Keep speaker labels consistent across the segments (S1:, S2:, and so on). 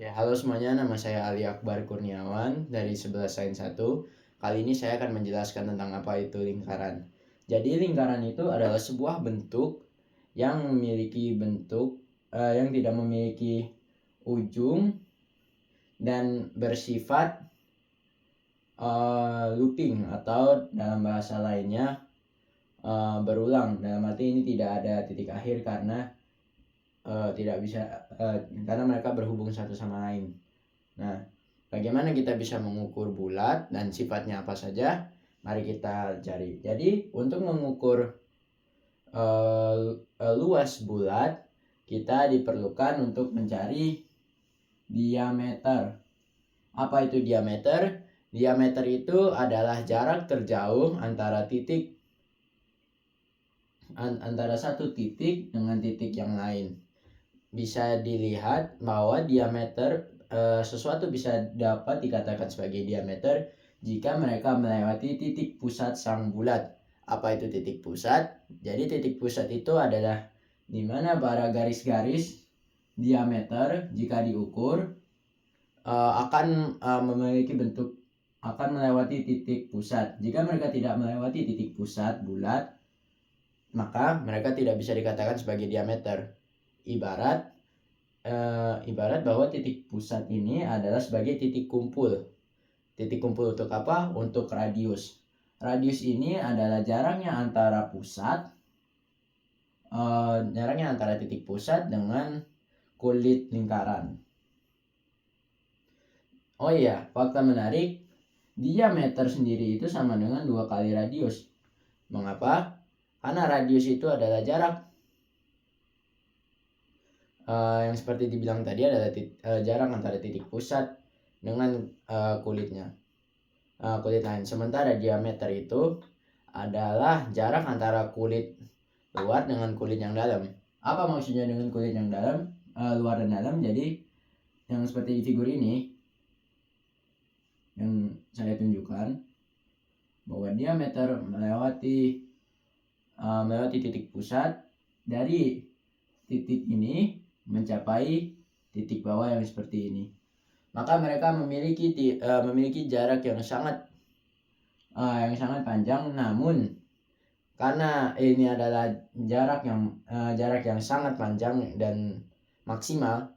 S1: Halo semuanya, nama saya Ali Akbar Kurniawan dari 11 Sains 1. Kali ini saya akan menjelaskan tentang apa itu lingkaran. Jadi lingkaran itu adalah sebuah bentuk yang tidak memiliki ujung dan bersifat looping atau dalam bahasa lainnya berulang. Dalam arti ini tidak ada titik akhir karena karena mereka berhubung satu sama lain. Nah, bagaimana kita bisa mengukur bulat dan sifatnya apa saja? Mari kita cari. Jadi, untuk mengukur luas bulat, kita diperlukan untuk mencari diameter. Apa itu diameter? Diameter itu adalah jarak terjauh antara satu titik dengan titik yang lain. Bisa dilihat bahwa diameter sesuatu bisa dapat dikatakan sebagai diameter jika mereka melewati titik pusat sang bulat. Apa itu titik pusat? Jadi titik pusat itu adalah di mana para garis-garis diameter jika diukur akan melewati titik pusat. Jika mereka tidak melewati titik pusat bulat, maka mereka tidak bisa dikatakan sebagai diameter. Ibarat bahwa titik pusat ini adalah sebagai titik kumpul. Titik kumpul untuk apa? Untuk radius. Radius ini adalah jaraknya antara titik pusat dengan kulit lingkaran. Oh iya, fakta menarik, diameter sendiri itu sama dengan 2 kali radius. Mengapa? Karena radius itu adalah jarak yang seperti dibilang tadi adalah jarak antara titik pusat dengan kulit lain. Sementara diameter itu adalah jarak antara kulit luar dengan kulit yang dalam. Apa maksudnya dengan kulit yang dalam, luar dan dalam? Jadi yang seperti di figur ini yang saya tunjukkan, bahwa diameter melewati titik pusat dari titik ini mencapai titik bawah yang seperti ini. Maka mereka memiliki jarak yang sangat panjang. Namun karena ini adalah jarak yang sangat panjang dan maksimal,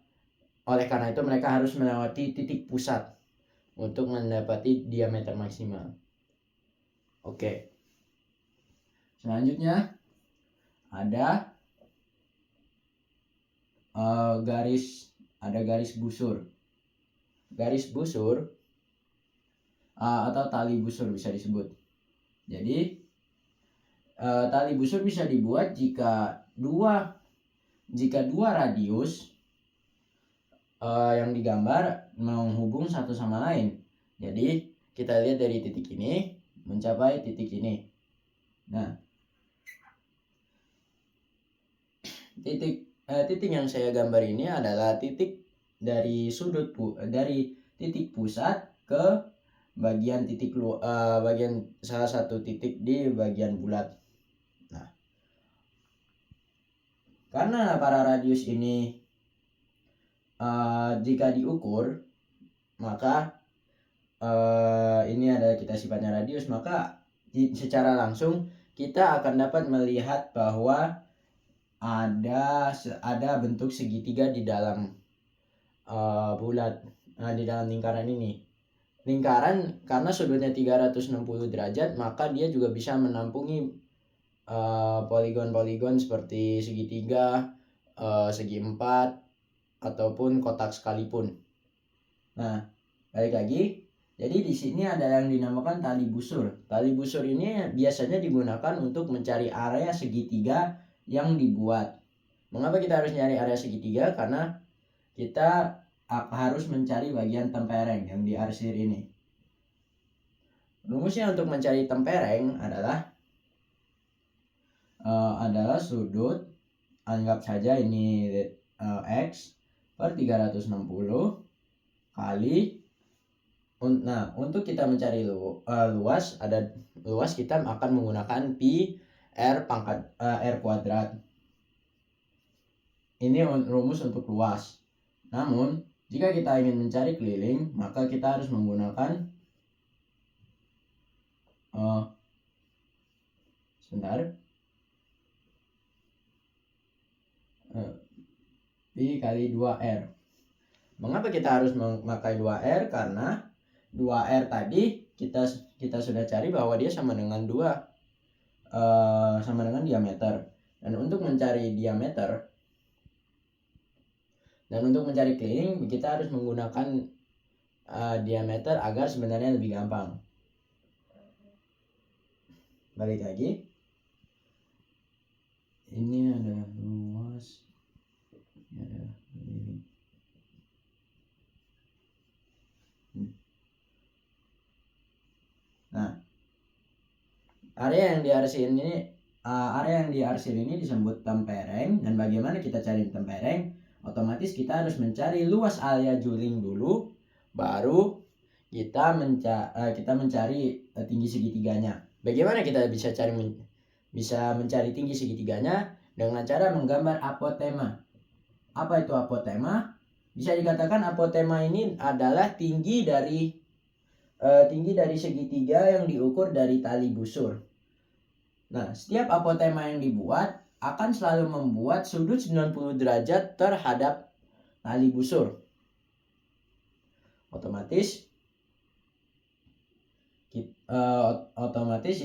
S1: oleh karena itu mereka harus melewati titik pusat untuk mendapati diameter maksimal. Oke. Selanjutnya ada garis busur. Garis busur atau tali busur bisa disebut. Jadi tali busur bisa dibuat jika dua radius yang digambar menghubung satu sama lain. Jadi kita lihat dari titik ini mencapai titik ini. Nah, titik yang saya gambar ini adalah titik dari titik pusat ke bagian salah satu titik di bagian bulat. Nah, karena para radius ini jika diukur, maka ini adalah kita sifatnya radius, maka secara langsung kita akan dapat melihat bahwa ada bentuk segitiga di dalam di dalam lingkaran ini. Lingkaran karena sudutnya 360 derajat, maka dia juga bisa menampungi poligon-poligon seperti segitiga, segi empat, ataupun kotak sekalipun. Nah, balik lagi. Jadi di sini ada yang dinamakan tali busur. Tali busur ini biasanya digunakan untuk mencari area segitiga yang dibuat. Mengapa kita harus mencari area segitiga? Karena kita harus mencari bagian tempereng yang diarsir ini. Rumusnya untuk mencari tempereng adalah sudut, anggap saja ini X per 360 kali. Nah, untuk kita mencari luas kita akan menggunakan pi R kuadrat. Ini rumus untuk luas. Namun Jika kita ingin mencari keliling, maka kita harus menggunakan B kali 2R. Mengapa kita harus memakai 2R? Karena 2R tadi kita sudah cari bahwa dia sama dengan sama dengan diameter. Dan untuk mencari diameter dan untuk mencari keliling, kita harus menggunakan diameter agar sebenarnya lebih gampang. Balik lagi, ini adalah luas, ini adalah keliling. Nah, area yang diarsir ini disebut tempereng. Dan bagaimana kita cari tempereng? Otomatis kita harus mencari luas area juring dulu, baru kita mencari tinggi segitiganya. Bagaimana kita bisa mencari tinggi segitiganya? Dengan cara menggambar apotema. Apa itu apotema? Bisa dikatakan apotema ini adalah tinggi dari segitiga yang diukur dari tali busur. Nah, setiap apotema yang dibuat akan selalu membuat sudut 90 derajat terhadap tali busur. Otomatis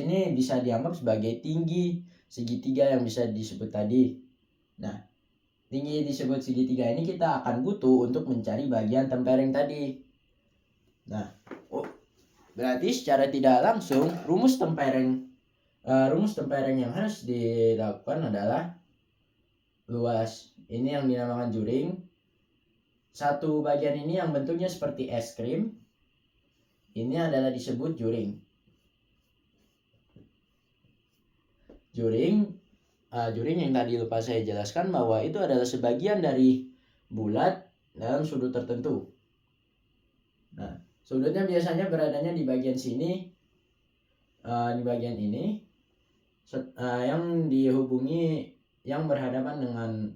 S1: ini bisa dianggap sebagai tinggi segitiga yang bisa disebut tadi. Nah, tinggi disebut segitiga ini kita akan butuh untuk mencari bagian tempereng tadi. Nah, berarti secara tidak langsung rumus tempereng yang harus dilakukan adalah luas ini yang dinamakan juring. Satu bagian ini yang bentuknya seperti es krim, ini adalah disebut juring. Juring yang tadi lupa saya jelaskan bahwa itu adalah sebagian dari bulat dalam sudut tertentu. Nah, sudutnya biasanya beradanya di bagian sini, di bagian ini, yang dihubungi, yang berhadapan dengan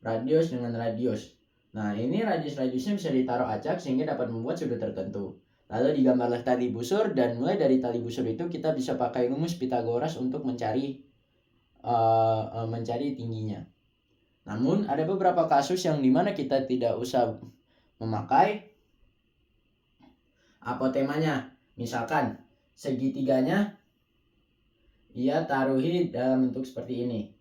S1: radius. Nah, ini radiusnya bisa ditaruh acak sehingga dapat membuat sudut tertentu. Lalu digambarlah tali busur, dan mulai dari tali busur itu kita bisa pakai rumus Pitagoras untuk mencari tingginya. Namun ada beberapa kasus yang dimana kita tidak usah memakai apotemanya. Misalkan segitiganya ia taruhi dalam bentuk seperti ini.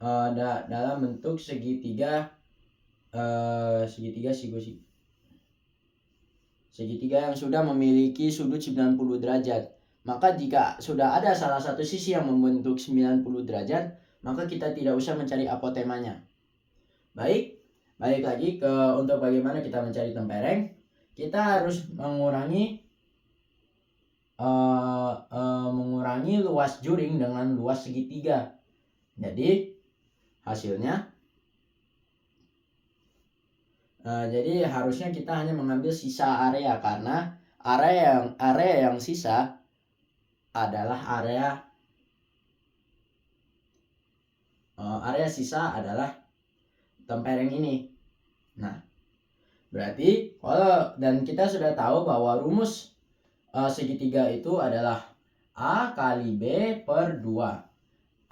S1: Dalam bentuk segitiga yang sudah memiliki sudut 90 derajat. Maka jika sudah ada salah satu sisi yang membentuk 90 derajat, maka kita tidak usah mencari apotemanya. Baik, balik lagi untuk bagaimana kita mencari tempereng. Kita harus mengurangi luas juring dengan luas segitiga. Jadi hasilnya harusnya kita hanya mengambil sisa area, karena area yang sisa adalah area sisa adalah tempereng ini. Nah, berarti dan kita sudah tahu bahwa rumus segitiga itu adalah A kali B per 2.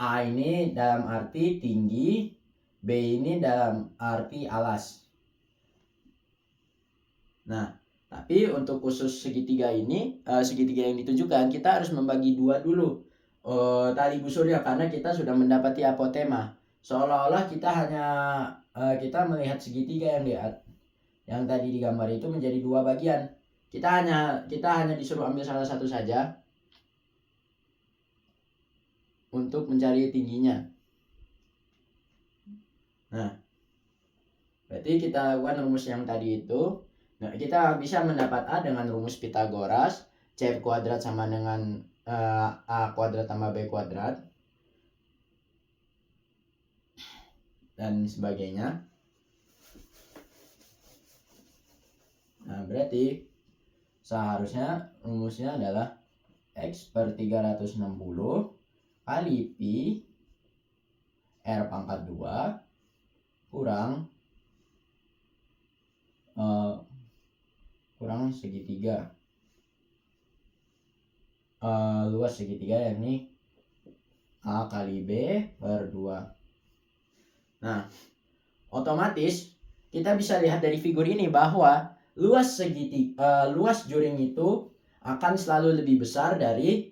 S1: A ini dalam arti tinggi, B ini dalam arti alas. Nah, tapi untuk khusus segitiga ini, segitiga yang ditunjukkan, kita harus membagi dua dulu tali busurnya, karena kita sudah mendapati apotema. Seolah-olah kita melihat segitiga yang tadi digambar itu menjadi dua bagian. Kita hanya disuruh ambil salah satu saja untuk mencari tingginya. Nah, berarti kita lakukan rumus yang tadi itu. Nah, kita bisa mendapat A dengan rumus Pitagoras. C kuadrat sama dengan A kuadrat tambah B kuadrat, dan sebagainya. Nah, berarti seharusnya rumusnya adalah X per 360 kali Pi R pangkat 2 kurang segitiga, luas segitiga yakni A kali B per 2. Nah, otomatis kita bisa lihat dari figur ini bahwa luas juring itu akan selalu lebih besar dari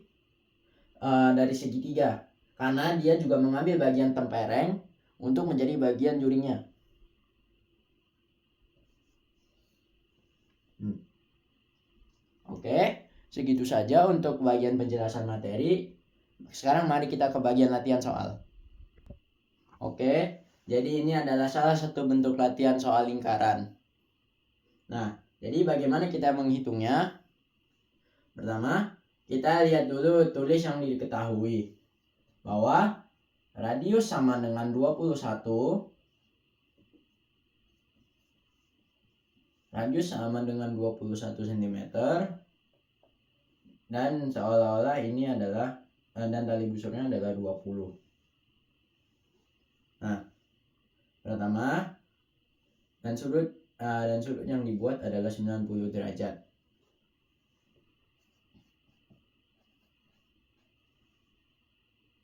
S1: segitiga, karena dia juga mengambil bagian tempereng untuk menjadi bagian juringnya. Oke, segitu saja untuk bagian penjelasan materi. Sekarang mari kita ke bagian latihan soal. Oke, jadi ini adalah salah satu bentuk latihan soal lingkaran. Nah, jadi bagaimana kita menghitungnya? Pertama, kita lihat dulu tulis yang diketahui. Bahwa radius sama dengan 21. Radius sama dengan 21 cm. Dan seolah-olah ini adalah, dan tali busurnya adalah 20. Nah, pertama, dan sudut yang dibuat adalah 90 derajat.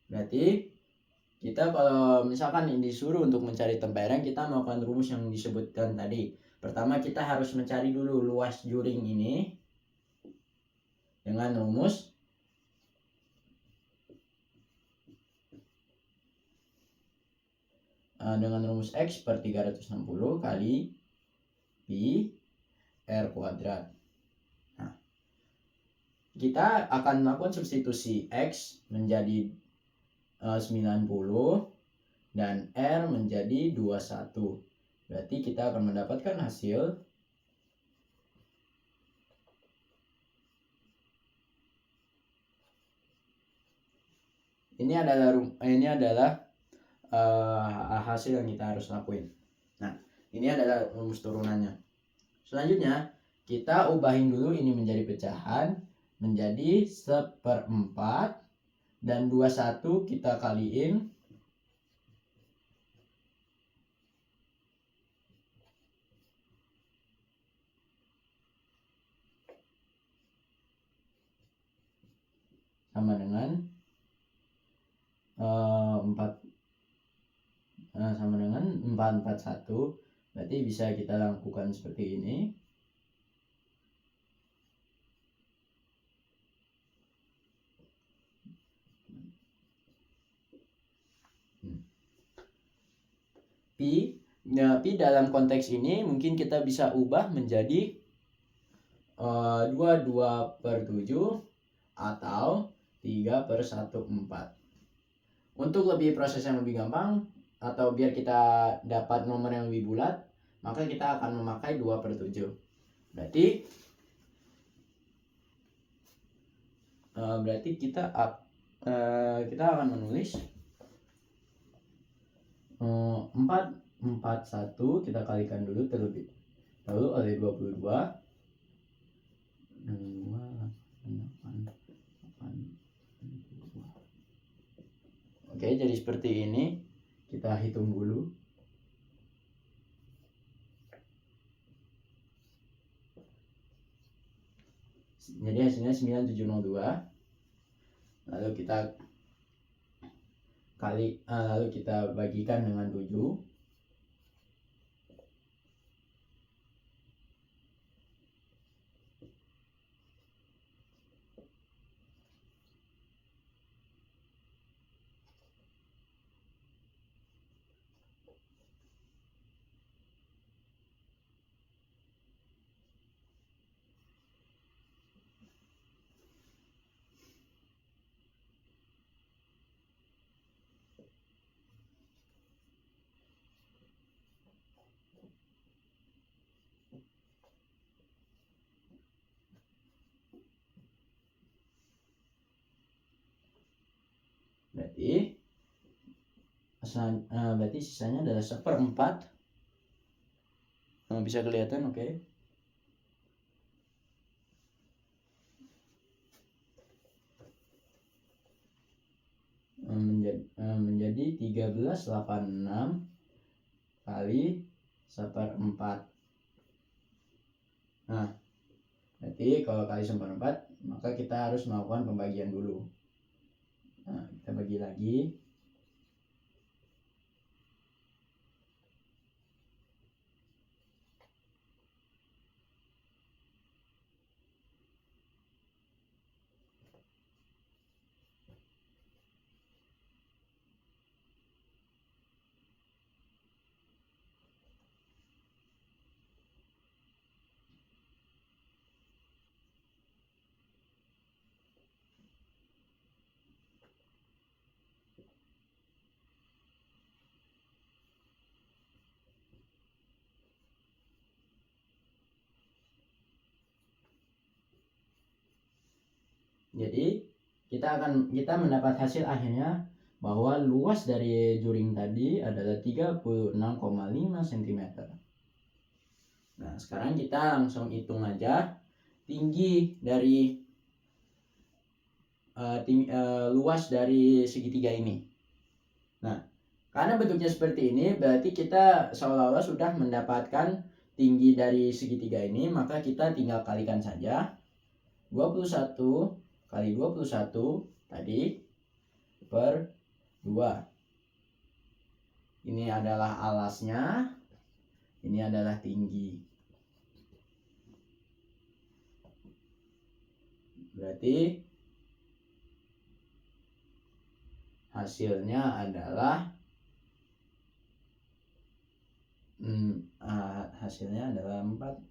S1: Berarti kita kalau misalkan disuruh untuk mencari tempereng, kita melakukan rumus yang disebutkan tadi. Pertama, kita harus mencari dulu luas juring ini dengan rumus X per 360 kali pi R kuadrat. Nah, kita akan melakukan substitusi X menjadi 90 dan R menjadi 21. Berarti kita akan mendapatkan hasil ini adalah hasil yang kita harus lakuin. Nah, ini adalah rumus turunannya. Selanjutnya, kita ubahin dulu ini menjadi pecahan menjadi 1/4 dan 21 kita kaliin sama dengan 441. Berarti bisa kita lakukan seperti ini. Pi dalam konteks ini mungkin kita bisa ubah menjadi 22/7 atau 3/14. Untuk lebih proses yang lebih gampang atau biar kita dapat nomor yang lebih bulat, maka kita akan memakai 2/7. Berarti kita akan menulis 441 kita kalikan dulu terlebih dahulu oleh 22. Oke, jadi seperti ini. Kita hitung dulu. Jadi hasilnya 9702. Lalu kita bagikan dengan 7. Berarti sisanya adalah 1/4. Bisa kelihatan, oke. Menjadi 1386 kali 1/4. Nah, berarti kalau kali 1/4 maka kita harus melakukan pembagian dulu. Nah, kita bagi lagi. Jadi kita mendapat hasil akhirnya bahwa luas dari juring tadi adalah 36,5 cm. Nah, sekarang kita langsung hitung aja tinggi dari luas dari segitiga ini. Nah, karena bentuknya seperti ini, berarti kita seolah-olah sudah mendapatkan tinggi dari segitiga ini, maka kita tinggal kalikan saja. 21 kali 21 tadi per 2. Ini adalah alasnya, ini adalah tinggi. Berarti hasilnya adalah 4.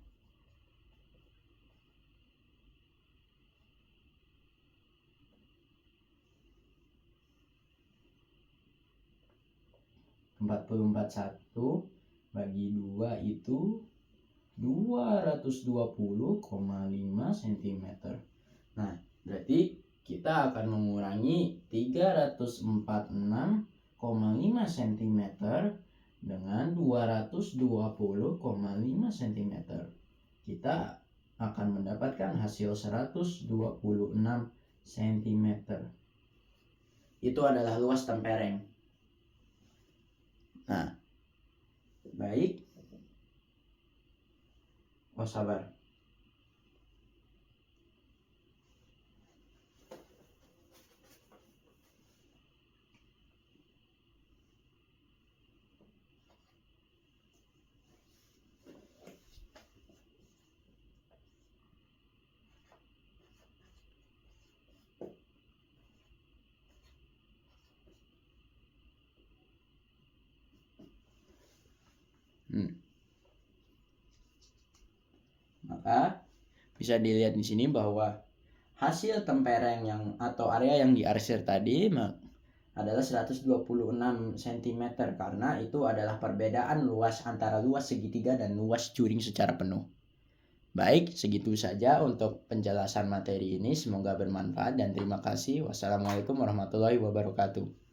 S1: 44,1 bagi 2 itu 220,5 cm. Nah, berarti kita akan mengurangi 346,5 cm dengan 220,5 cm. Kita akan mendapatkan hasil 126 cm. Itu adalah luas tempereng. Nah, baik. Oh, sabar. Maka bisa dilihat di sini bahwa hasil tempereng atau area yang diarsir tadi adalah 126 cm karena itu adalah perbedaan luas antara luas segitiga dan luas juring secara penuh. Baik, segitu saja untuk penjelasan materi ini. Semoga bermanfaat dan terima kasih. Wassalamualaikum warahmatullahi wabarakatuh.